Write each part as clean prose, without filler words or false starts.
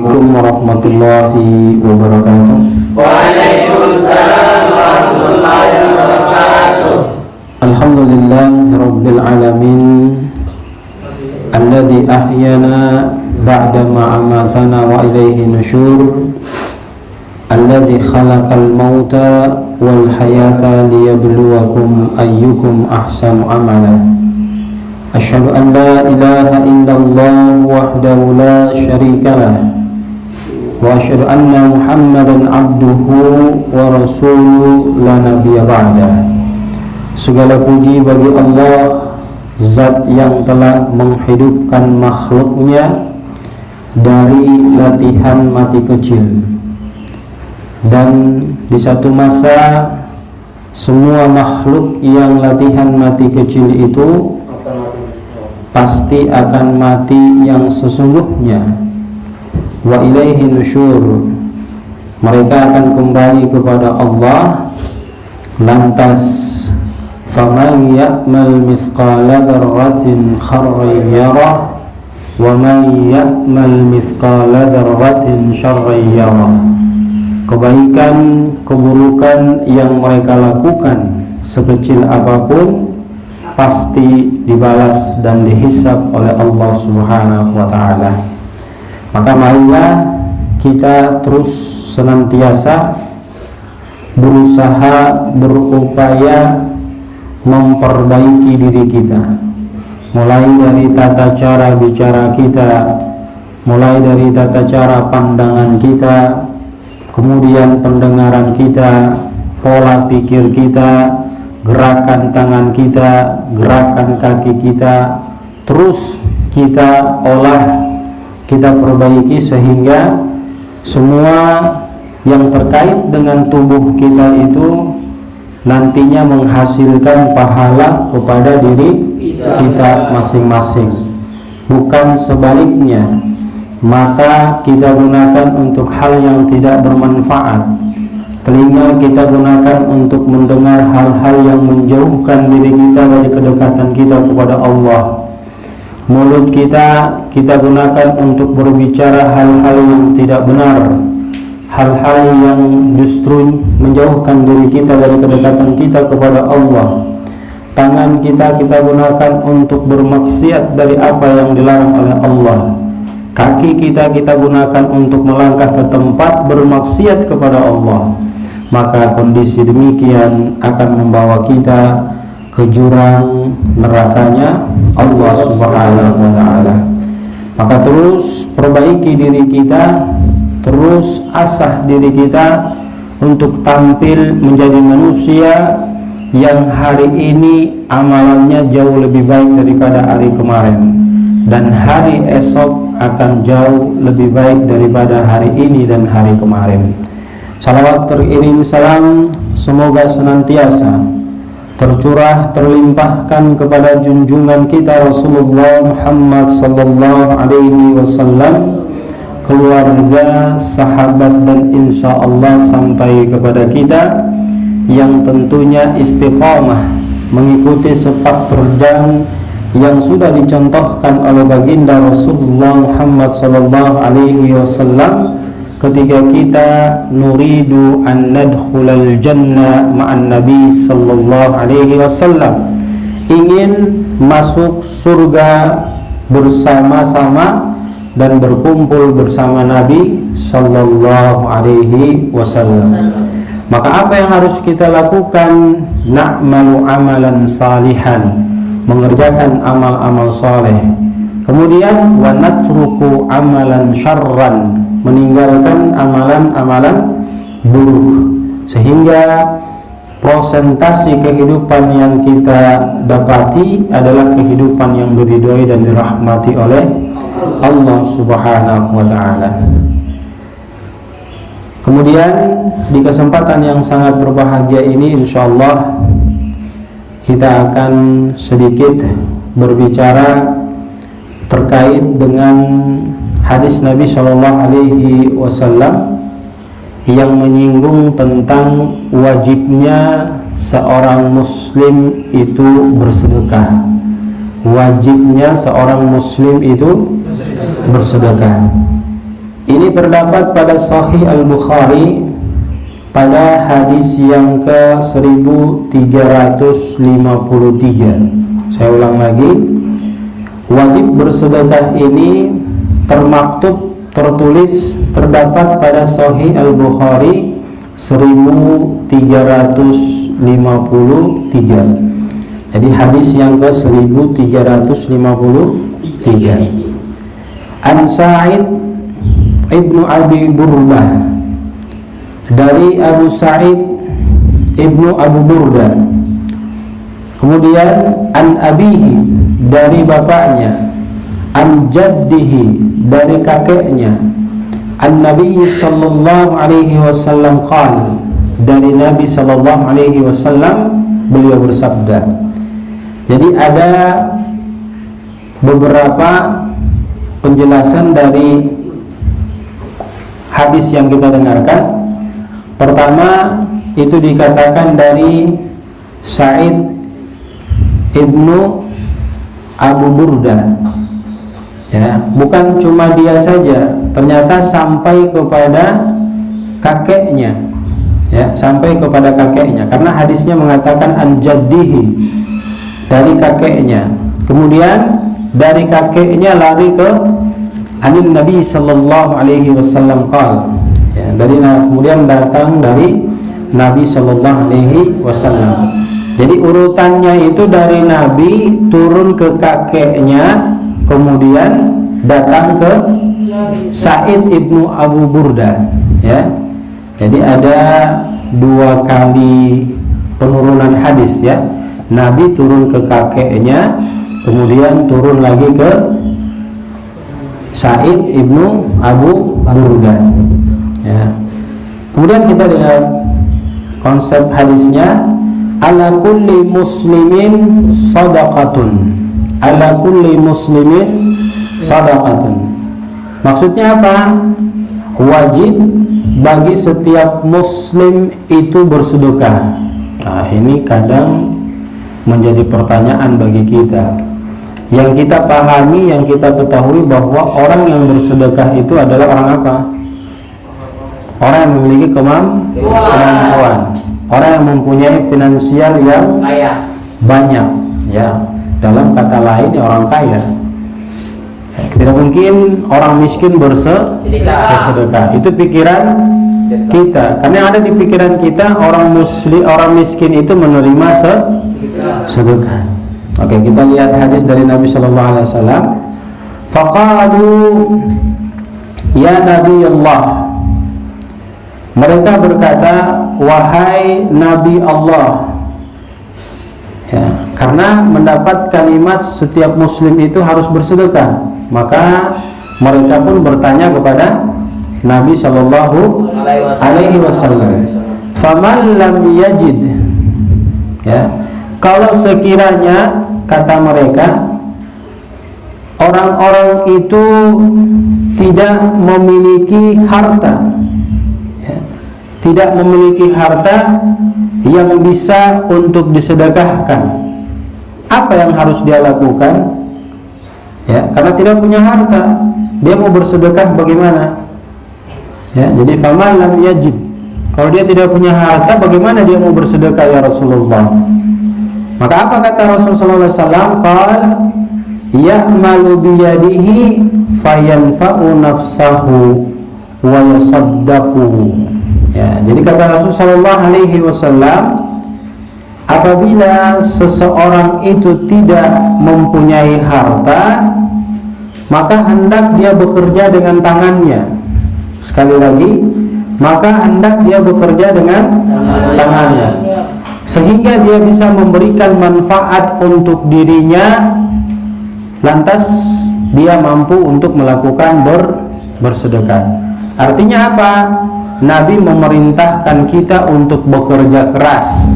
Assalamualaikum warahmatullahi wabarakatuh. Waalaikumsalam warahmatullahi wabarakatuh. Alhamdulillahirabbil alamin alladzi ahyana ba'da ma amatana wa ilaihi nusyur, alladzi khalaqal mauta wal hayata liyabluwakum ayyukum ahsanu amala. Asyhadu an la ilaha illallah wahdahu la syarikalah wa asyhadu anna Muhammadan abduhu wa rasuluhu la nabiyya ba'dah. Segala puji bagi Allah, zat yang telah menghidupkan makhluknya dari latihan mati kecil. Dan di satu masa semua makhluk yang latihan mati kecil itu pasti akan mati yang sesungguhnya. Wa ilaihi nusyur, mereka akan kembali kepada Allah. Lantas faman ya'mal mithqala dzarratin khairan yarah wa man ya'mal mithqala dzarratin syarran yarah. Kebaikan, keburukan yang mereka lakukan sekecil apapun pasti dibalas dan dihisab oleh Allah Subhanahu wa ta'ala. Maka marilah kita terus senantiasa berusaha, berupaya memperbaiki diri kita, mulai dari tata cara bicara kita, mulai dari tata cara pandangan kita, kemudian pendengaran kita, pola pikir kita, gerakan tangan kita, gerakan kaki kita, terus kita olah, kita perbaiki sehingga semua yang terkait dengan tubuh kita itu nantinya menghasilkan pahala kepada diri kita masing-masing, bukan sebaliknya. Mata kita gunakan untuk hal yang tidak bermanfaat, telinga kita gunakan untuk mendengar hal-hal yang menjauhkan diri kita dari kedekatan kita kepada Allah. Mulut kita gunakan untuk berbicara hal-hal yang tidak benar, hal-hal yang justru menjauhkan diri kita dari kedekatan kita kepada Allah. Tangan kita gunakan untuk bermaksiat dari apa yang dilarang oleh Allah. Kaki kita gunakan untuk melangkah ke tempat bermaksiat kepada Allah. Maka kondisi demikian akan membawa kita ke jurang nerakanya Allah Subhanahu wa ta'ala. Maka terus perbaiki diri kita, terus asah diri kita untuk tampil menjadi manusia yang hari ini amalannya jauh lebih baik daripada hari kemarin, dan hari esok akan jauh lebih baik daripada hari ini dan hari kemarin. Salawat teriring salam semoga senantiasa tercurah, terlimpahkan kepada junjungan kita Rasulullah Muhammad sallallahu alaihi wasallam, keluarga, sahabat, dan insya Allah sampai kepada kita yang tentunya istiqamah mengikuti sepak terjang yang sudah dicontohkan oleh baginda Rasulullah Muhammad sallallahu alaihi wasallam ketika kita nuridu an nadkhulal jannah ma'an nabi sallallahu alaihi wasallam, ingin masuk surga bersama-sama dan berkumpul bersama Nabi sallallahu alaihi wasallam. Maka apa yang harus kita lakukan? Na'malu amalan salihan, mengerjakan amal-amal soleh. Kemudian wa natruku amalan syarran, meninggalkan amalan-amalan buruk, sehingga prosentasi kehidupan yang kita dapati adalah kehidupan yang diridhoi dan dirahmati oleh Allah Subhanahu wa ta'ala. Kemudian di kesempatan yang sangat berbahagia ini insyaallah kita akan sedikit berbicara terkait dengan hadis Nabi Shallallahu Alaihi Wasallam yang menyinggung tentang wajibnya seorang muslim itu bersedekah. Wajibnya seorang muslim itu bersedekah. Ini terdapat pada Sahih Al-Bukhari pada hadis yang ke 1353. Saya ulang lagi, wajib bersedekah ini tertulis terdapat pada Sahih Al-Bukhari 1353. Jadi hadis yang ke 1353. An Sa'id Ibnu Abi Burdah, dari Abu Sa'id Ibnu Abu Burdah. Kemudian an abihi, dari bapaknya. An jaddihi, dari kakeknya. An Nabi sallallahu alaihi wasallam qala, dari Nabi sallallahu alaihi wasallam beliau bersabda. Jadi ada beberapa penjelasan dari hadis yang kita dengarkan. Pertama, itu dikatakan dari Sa'id Ibnu Abu Burdah, ya, bukan cuma dia saja, ternyata sampai kepada kakeknya, ya, sampai kepada kakeknya, karena hadisnya mengatakan an jaddihi, dari kakeknya. Kemudian dari kakeknya lari ke anin Nabi sallallahu alaihi wasallam qala, ya, kemudian datang dari Nabi sallallahu alaihi wasallam. Jadi urutannya itu dari Nabi turun ke kakeknya, kemudian datang ke Sa'id Ibnu Abu Burdah, ya. Jadi ada 2 kali penurunan hadis, ya. Nabi turun ke kakeknya, kemudian turun lagi ke Sa'id Ibnu Abu Burdah, ya. Kemudian kita lihat konsep hadisnya, ala kulli muslimin sadaqatun, ala kulli muslimin sadaqatun. Maksudnya apa? Wajib bagi setiap muslim itu bersedekah. Nah, ini kadang menjadi pertanyaan bagi kita. Yang kita pahami, yang kita ketahui bahwa orang yang bersedekah itu adalah orang apa? Orang yang memiliki kemampuan, orang yang mempunyai finansial yang banyak, ya. Dalam kata lain, ya, orang kaya. Tidak mungkin orang miskin bersedekah. Itu pikiran kita. Karena yang ada di pikiran kita, orang miskin itu menerima sedekah. Oke, kita lihat hadis dari Nabi sallallahu alaihi wasallam. Faqalu ya Nabi Allah. Mereka berkata, wahai Nabi Allah. Ya, karena mendapat kalimat setiap muslim itu harus bersedekah, maka mereka pun bertanya kepada Nabi sallallahu alaihi wasallam, faman lam yajid, ya, kalau sekiranya, kata mereka, orang-orang itu tidak memiliki harta, ya, tidak memiliki harta yang bisa untuk disedekahkan, apa yang harus dia lakukan? Ya, karena tidak punya harta, dia mau bersedekah bagaimana? Ya, jadi faman lam yajid, kalau dia tidak punya harta, bagaimana dia mau bersedekah ya Rasulullah? Maka apa kata Rasulullah SAW? Qal ya'malu biyadihi fayanfa'u nafsahu wa yasaddaqu. Ya, jadi kata Rasulullah SAW, apabila seseorang itu tidak mempunyai harta, maka hendak dia bekerja dengan tangannya. Sekali lagi, maka hendak dia bekerja dengan tangannya, sehingga dia bisa memberikan manfaat untuk dirinya, lantas dia mampu untuk melakukan bersedekah. Artinya apa? Nabi memerintahkan kita untuk bekerja keras,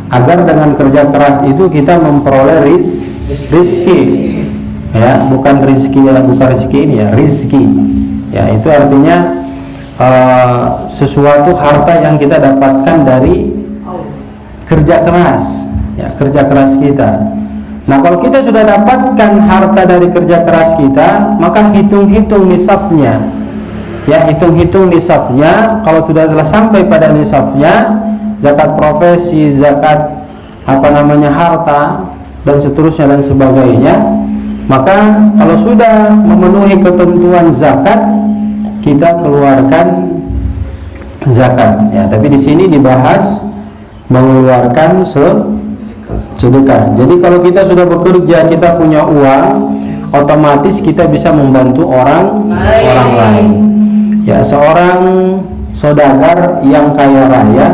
agar dengan kerja keras itu kita memperoleh rizki, ya, bukan rizki, ya, bukan rizki ini, ya, rizki, ya, itu artinya sesuatu harta yang kita dapatkan dari kerja keras, ya, kerja keras kita. Nah, kalau kita sudah dapatkan harta dari kerja keras kita, maka hitung-hitung nisabnya, ya hitung-hitung nisabnya. Kalau sudah telah sampai pada nisabnya, zakat profesi, zakat harta dan seterusnya dan sebagainya, maka kalau sudah memenuhi ketentuan zakat, kita keluarkan zakat. Ya, tapi di sini dibahas mengeluarkan sedekah. Jadi kalau kita sudah bekerja, kita punya uang, otomatis kita bisa membantu orang lain. Ya, seorang saudagar yang kaya raya,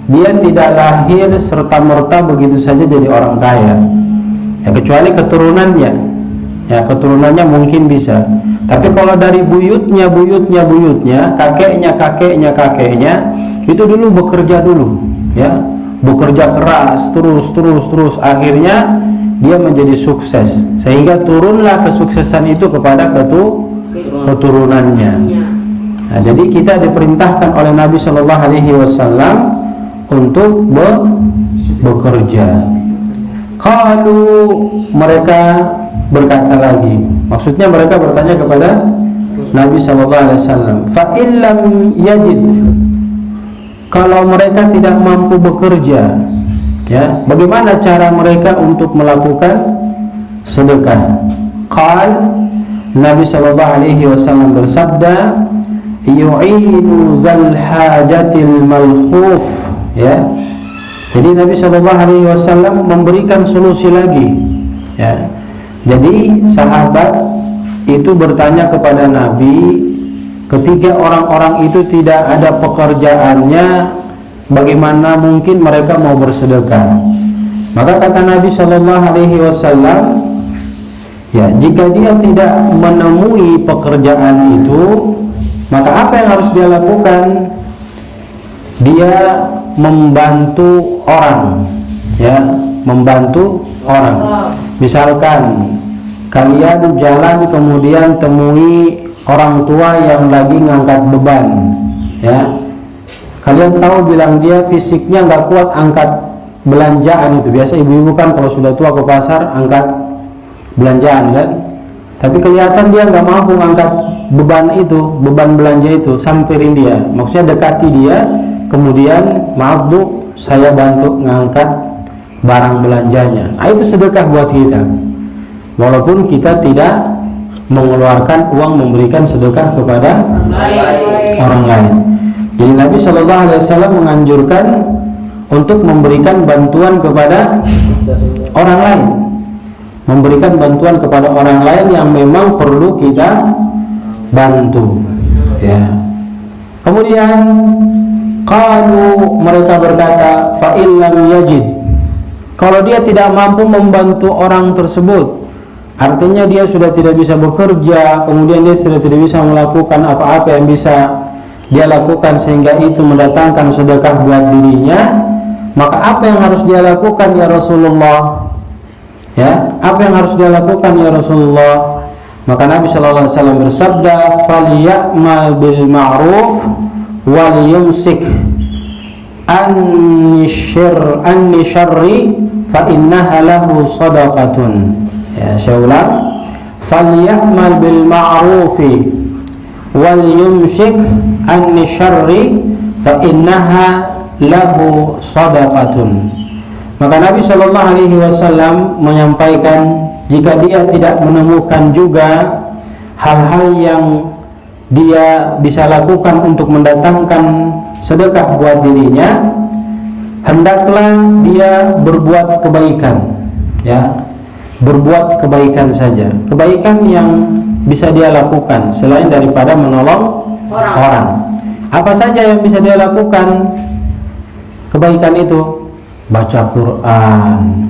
dia tidak lahir serta-merta begitu saja jadi orang kaya. Ya, kecuali keturunannya. Ya, keturunannya mungkin bisa. Tapi kalau dari buyutnya, kakeknya itu dulu bekerja dulu, ya. Bekerja keras terus, akhirnya dia menjadi sukses, sehingga turunlah kesuksesan itu kepada keturunannya. Nah, jadi kita diperintahkan oleh Nabi Shallallahu Alaihi Wasallam untuk bekerja. Kalau mereka berkata lagi, maksudnya mereka bertanya kepada Nabi Shallallahu Alaihi Wasallam, fa illam yajid, kalau mereka tidak mampu bekerja, ya, bagaimana cara mereka untuk melakukan sedekah? Qal, Nabi Shallallahu Alaihi Wasallam bersabda, yu'inu dzal hajatil malkhuf, ya. Jadi Nabi Shallallahu Alaihi Wasallam memberikan solusi lagi, ya. Jadi sahabat itu bertanya kepada Nabi, ketika orang-orang itu tidak ada pekerjaannya, bagaimana mungkin mereka mau bersedekah? Maka kata Nabi Shallallahu Alaihi Wasallam, ya, jika dia tidak menemui pekerjaan itu, maka apa yang harus dia lakukan? Dia membantu orang, ya, membantu orang. Misalkan kalian jalan kemudian temui orang tua yang lagi ngangkat beban, ya, kalian tahu bilang dia fisiknya nggak kuat angkat belanjaan itu. Biasa ibu-ibu kan kalau sudah tua ke pasar angkat belanjaan kan, tapi kelihatan dia nggak mampu angkat beban belanja itu. Samperin dia, maksudnya dekati dia, kemudian, maaf bu, saya bantu ngangkat barang belanjanya. Nah, itu sedekah buat kita, walaupun kita tidak mengeluarkan uang memberikan sedekah kepada orang lain. Jadi Nabi Shallallahu Alaihi Wasallam menganjurkan untuk memberikan bantuan kepada orang lain, memberikan bantuan kepada orang lain yang memang perlu kita bantu, ya. Kemudian qalu, mereka berkata, fa illam yajid, kalau dia tidak mampu membantu orang tersebut, artinya dia sudah tidak bisa bekerja, kemudian dia sudah tidak bisa melakukan apa-apa yang bisa dia lakukan sehingga itu mendatangkan sedekah buat dirinya, maka apa yang harus dia lakukan ya Rasulullah? Ya, apa yang harus dia lakukan ya Rasulullah? Maka Nabi Shallallahu Alaihi Wasallam bersabda, "Falyamal bil ma'ruf wal yumsik an syarri fa innaha lahu sadaqatun." Ya, saya ulang, "Falyamal bil ma'rufi wal yumsik an syarri fa innaha lahu sadaqatun." Maka Nabi Shallallahu Alaihi Wasallam menyampaikan, jika dia tidak menemukan juga hal-hal yang dia bisa lakukan untuk mendatangkan sedekah buat dirinya, hendaklah dia berbuat kebaikan, ya, berbuat kebaikan saja, kebaikan yang bisa dia lakukan selain daripada menolong orang. Apa saja yang bisa dia lakukan kebaikan itu? Baca Quran,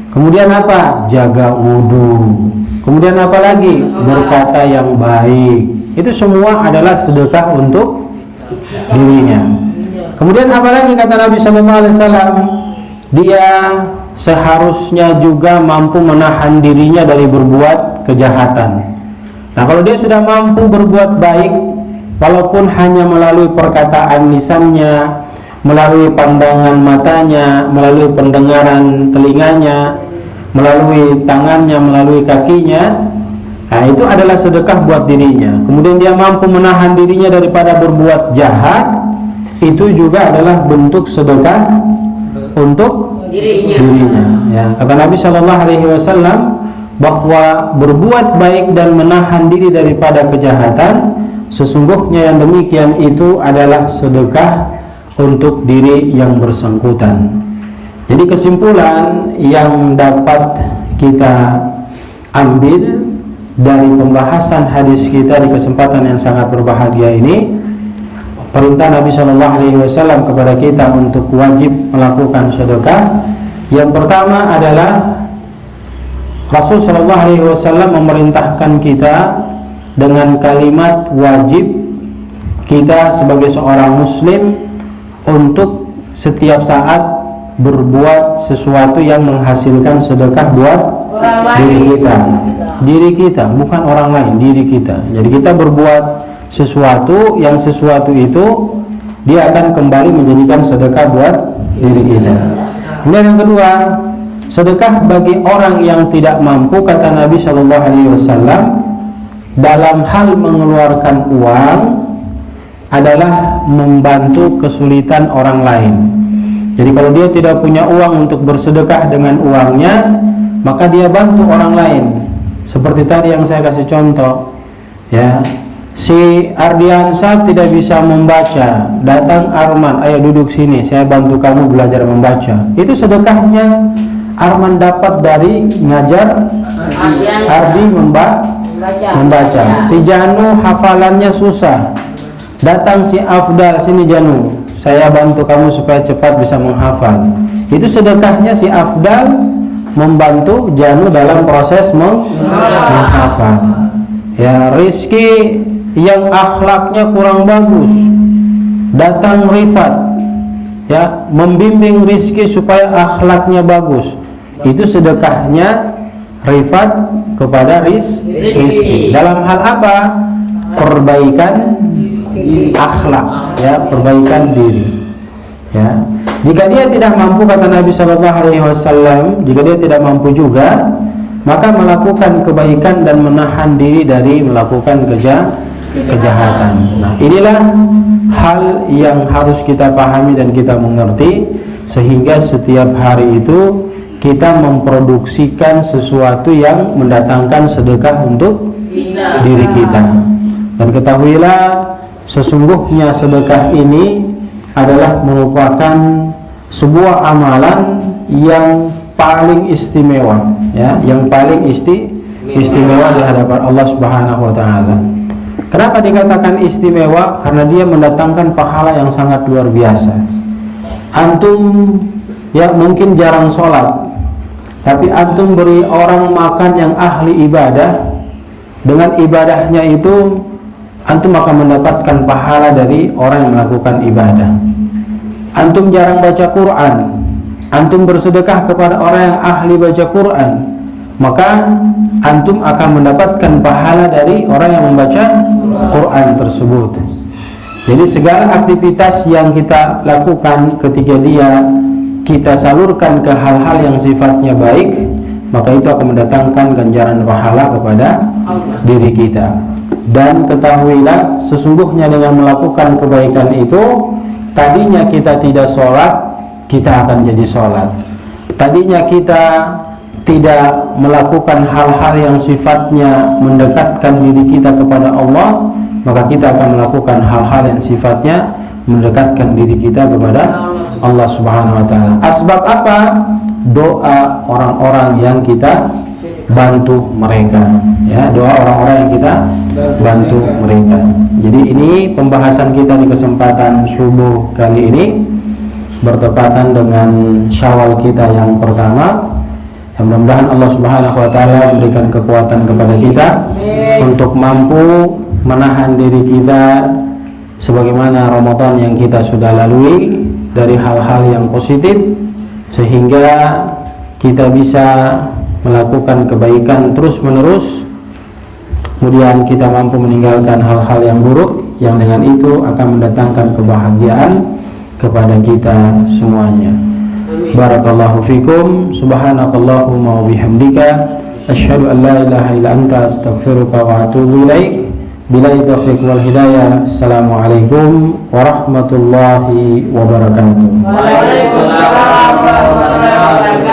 kemudian apa? Jaga wudhu, kemudian apa lagi? Berkata yang baik. Itu semua adalah sedekah untuk dirinya. Kemudian apa lagi kata Nabi Sallallahu Alaihi Wasallam? Dia seharusnya juga mampu menahan dirinya dari berbuat kejahatan. Nah, kalau dia sudah mampu berbuat baik, walaupun hanya melalui perkataan lisannya, melalui pandangan matanya, melalui pendengaran telinganya, melalui tangannya, melalui kakinya, Nah, itu adalah sedekah buat dirinya. Kemudian dia mampu menahan dirinya daripada berbuat jahat, itu juga adalah bentuk sedekah untuk dirinya. Ya, kata Nabi Shallallahu Alaihi Wasallam bahwa berbuat baik dan menahan diri daripada kejahatan, sesungguhnya yang demikian itu adalah sedekah untuk diri yang bersangkutan. Jadi kesimpulan yang dapat kita ambil dari pembahasan hadis kita di kesempatan yang sangat berbahagia ini, perintah Nabi Shallallahu Alaihi Wasallam kepada kita untuk wajib melakukan sedekah. Yang pertama adalah Rasul Shallallahu Alaihi Wasallam memerintahkan kita dengan kalimat wajib kita sebagai seorang Muslim untuk setiap saat berbuat sesuatu yang menghasilkan sedekah buat diri kita, bukan orang lain, diri kita. Jadi kita berbuat sesuatu yang sesuatu itu dia akan kembali menjadikan sedekah buat diri kita. Kemudian yang kedua, sedekah bagi orang yang tidak mampu, kata Nabi Shallallahu Alaihi Wasallam, dalam hal mengeluarkan uang adalah membantu kesulitan orang lain. Jadi kalau dia tidak punya uang untuk bersedekah dengan uangnya, maka dia bantu orang lain. Seperti tadi yang saya kasih contoh, ya, si Ardiansa tidak bisa membaca, datang Arman, ayo duduk sini, saya bantu kamu belajar membaca. Itu sedekahnya Arman dapat dari ngajar Ardi membaca. Si Janu hafalannya susah, datang si Afdal, sini Janu, saya bantu kamu supaya cepat bisa menghafal. Itu sedekahnya si Afdal membantu Janu dalam proses menghafal. Ya, Rizki yang akhlaknya kurang bagus, datang Rifat, ya, membimbing Rizki supaya akhlaknya bagus. Itu sedekahnya Rifat kepada Rizki. Dalam hal apa? Perbaikan akhlak, ya, perbaikan diri. Ya, jika dia tidak mampu, kata Nabi Shallallahu Alaihi Wasallam, jika dia tidak mampu juga, maka melakukan kebaikan dan menahan diri dari melakukan kejahatan. Nah, inilah hal yang harus kita pahami dan kita mengerti, sehingga setiap hari itu kita memproduksikan sesuatu yang mendatangkan sedekah untuk diri kita. Dan ketahuilah, sesungguhnya sedekah ini adalah merupakan sebuah amalan yang paling istimewa, ya, yang paling istimewa di hadapan Allah Subhanahu wa taala. Kenapa dikatakan istimewa? Karena dia mendatangkan pahala yang sangat luar biasa. Antum ya mungkin jarang sholat, tapi antum beri orang makan yang ahli ibadah, dengan ibadahnya itu antum akan mendapatkan pahala dari orang yang melakukan ibadah. Antum jarang baca Quran, antum bersedekah kepada orang yang ahli baca Quran, maka antum akan mendapatkan pahala dari orang yang membaca Quran tersebut. Jadi segala aktivitas yang kita lakukan ketika kita salurkan ke hal-hal yang sifatnya baik, maka itu akan mendatangkan ganjaran pahala kepada diri kita. Dan ketahuilah, sesungguhnya dengan melakukan kebaikan itu, tadinya kita tidak sholat, kita akan jadi sholat. Tadinya kita tidak melakukan hal-hal yang sifatnya mendekatkan diri kita kepada Allah, maka kita akan melakukan hal-hal yang sifatnya mendekatkan diri kita kepada Allah Subhanahu wa taala. Asbab apa? Doa orang-orang yang kita bantu mereka, ya, doa orang-orang yang kita bantu mereka. Jadi ini pembahasan kita di kesempatan subuh kali ini bertepatan dengan Syawal kita yang pertama. Ya, mudah-mudahan Allah Subhanahu wa taala memberikan kekuatan kepada kita untuk mampu menahan diri kita sebagaimana Ramadan yang kita sudah lalui dari hal-hal yang positif, sehingga kita bisa melakukan kebaikan terus-menerus, kemudian kita mampu meninggalkan hal-hal yang buruk yang dengan itu akan mendatangkan kebahagiaan kepada kita semuanya. Barakallahu fikum, subhanakallahumma wa bihamdika, Asyhadu an la ilaha illa anta astaghfiruka wa atubu ilaik. Billahi taufiq wal hidayah. Assalamualaikum warahmatullahi wabarakatuh. Waalaikumsalam warahmatullahi wabarakatuh.